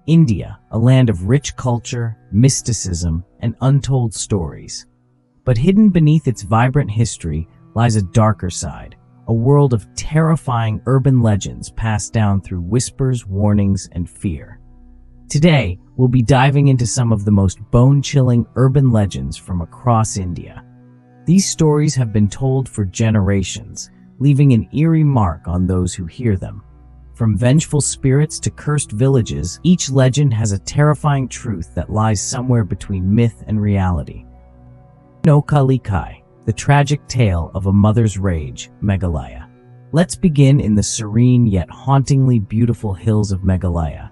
India, a land of rich culture, mysticism, and untold stories. But hidden beneath its vibrant history lies a darker side, a world of terrifying urban legends passed down through whispers, warnings, and fear. Today, we'll be diving into some of the most bone-chilling urban legends from across India. These stories have been told for generations, leaving an eerie mark on those who hear them. From vengeful spirits to cursed villages, each legend has a terrifying truth that lies somewhere between myth and reality. Noka, the tragic tale of a mother's rage, Meghalaya. Let's begin in the serene yet hauntingly beautiful hills of Meghalaya.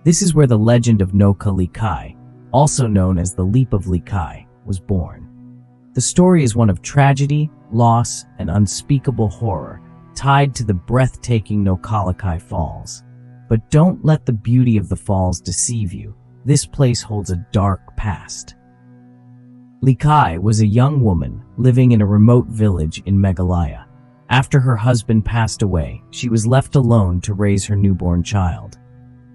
This is where the legend of Noka, also known as the Leap of Likai, was born. The story is one of tragedy, loss, and unspeakable horror, tied to the breathtaking Noka Falls. But don't let the beauty of the falls deceive you. This place holds a dark past. Likai was a young woman living in a remote village in Meghalaya. After her husband passed away, she was left alone to raise her newborn child.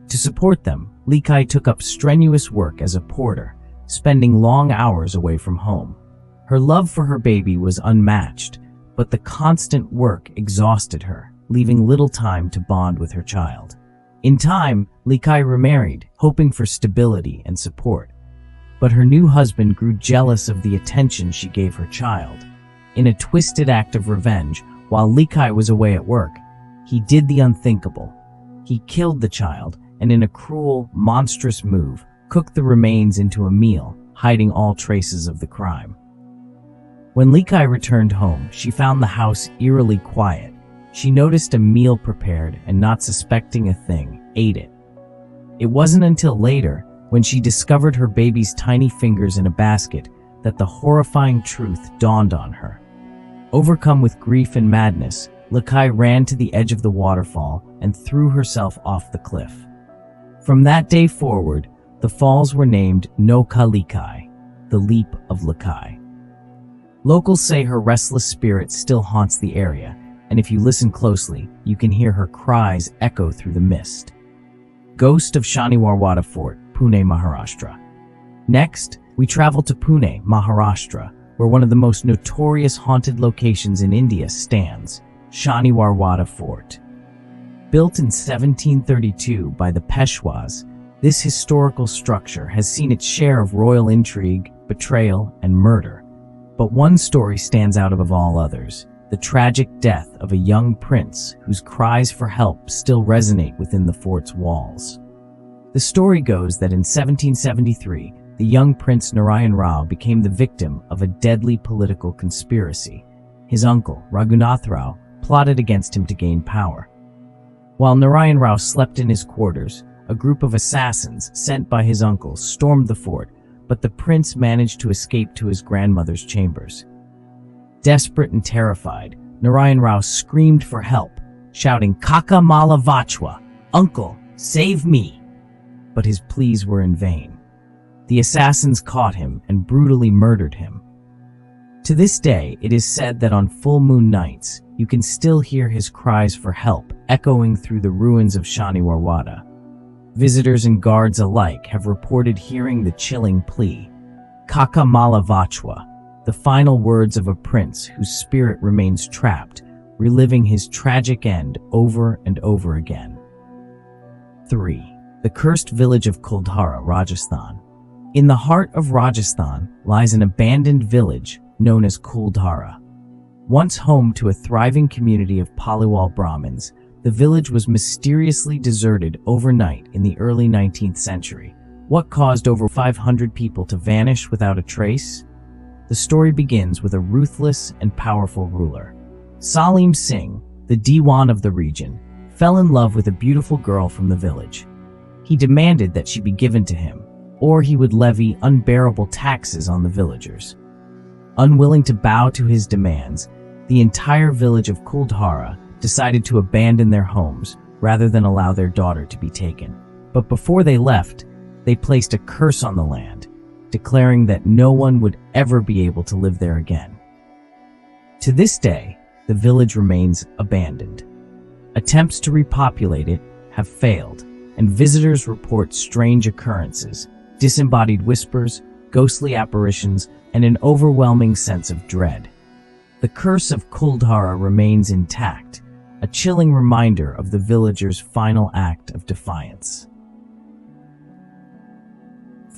To support them, Likai took up strenuous work as a porter, spending long hours away from home. Her love for her baby was unmatched, but the constant work exhausted her, leaving little time to bond with her child. In time, Likai remarried, hoping for stability and support. But her new husband grew jealous of the attention she gave her child. In a twisted act of revenge, while Likai was away at work, he did the unthinkable. He killed the child, and in a cruel, monstrous move, cooked the remains into a meal, hiding all traces of the crime. When Likai returned home, she found the house eerily quiet. She noticed a meal prepared and, not suspecting a thing, ate it. It wasn't until later, when she discovered her baby's tiny fingers in a basket, that the horrifying truth dawned on her. Overcome with grief and madness, Likai ran to the edge of the waterfall and threw herself off the cliff. From that day forward, the falls were named Noka, the Leap of Likai. Locals say her restless spirit still haunts the area, and if you listen closely, you can hear her cries echo through the mist. Ghost of Shaniwarwada Fort, Pune, Maharashtra. Next, we travel to Pune, Maharashtra, where one of the most notorious haunted locations in India stands, Shaniwarwada Fort. Built in 1732 by the Peshwas, this historical structure has seen its share of royal intrigue, betrayal, and murder. But one story stands out above all others, the tragic death of a young prince whose cries for help still resonate within the fort's walls. The story goes that in 1773, the young prince Narayan Rao became the victim of a deadly political conspiracy. His uncle, Raghunath Rao, plotted against him to gain power. While Narayan Rao slept in his quarters, a group of assassins sent by his uncle stormed the fort, but the prince managed to escape to his grandmother's chambers. Desperate and terrified, Narayan Rao screamed for help, shouting, "Kaka Mala Vachwa, Uncle, save me!" But his pleas were in vain. The assassins caught him and brutally murdered him. To this day, it is said that on full moon nights, you can still hear his cries for help echoing through the ruins of Shaniwarwada. Visitors and guards alike have reported hearing the chilling plea, "Kaka Mala Vachwa," the final words of a prince whose spirit remains trapped, reliving his tragic end over and over again. 3. The cursed village of Kuldhara, Rajasthan. In the heart of Rajasthan lies an abandoned village known as Kuldhara. Once home to a thriving community of Paliwal Brahmins, the village was mysteriously deserted overnight in the early 19th century. What caused over 500 people to vanish without a trace? The story begins with a ruthless and powerful ruler. Salim Singh, the Diwan of the region, fell in love with a beautiful girl from the village. He demanded that she be given to him, or he would levy unbearable taxes on the villagers. Unwilling to bow to his demands, the entire village of Kuldhara decided to abandon their homes rather than allow their daughter to be taken. But before they left, they placed a curse on the land, declaring that no one would ever be able to live there again. To this day, the village remains abandoned. Attempts to repopulate it have failed, and visitors report strange occurrences, disembodied whispers, ghostly apparitions, and an overwhelming sense of dread. The curse of Kuldhara remains intact, a chilling reminder of the villagers' final act of defiance.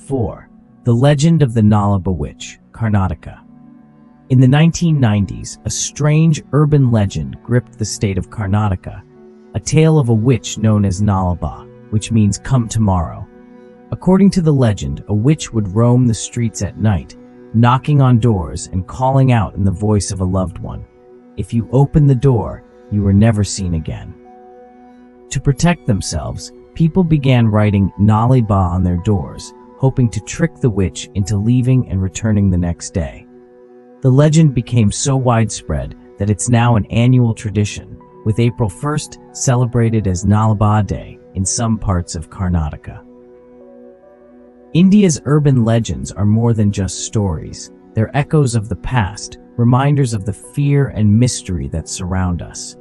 4. The Legend of the Nale Ba Witch, Karnataka. In the 1990s, a strange urban legend gripped the state of Karnataka, a tale of a witch known as Nale Ba, which means come tomorrow. According to the legend, a witch would roam the streets at night, knocking on doors and calling out in the voice of a loved one. If you opened the door, you were never seen again. To protect themselves, people began writing Nale Ba on their doors, hoping to trick the witch into leaving and returning the next day. The legend became so widespread that it's now an annual tradition, with April 1st celebrated as Nale Ba Day in some parts of Karnataka. India's urban legends are more than just stories. They're echoes of the past, reminders of the fear and mystery that surround us.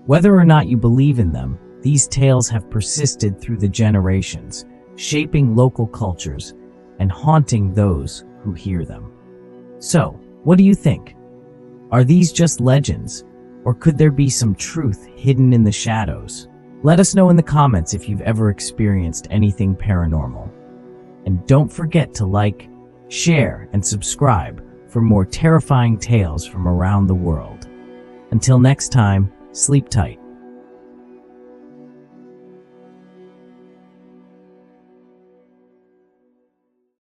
Whether or not you believe in them, these tales have persisted through the generations, shaping local cultures and haunting those who hear them. So, what do you think? Are these just legends, or could there be some truth hidden in the shadows? Let us know in the comments if you've ever experienced anything paranormal. And don't forget to like, share, and subscribe for more terrifying tales from around the world. Until next time, sleep tight.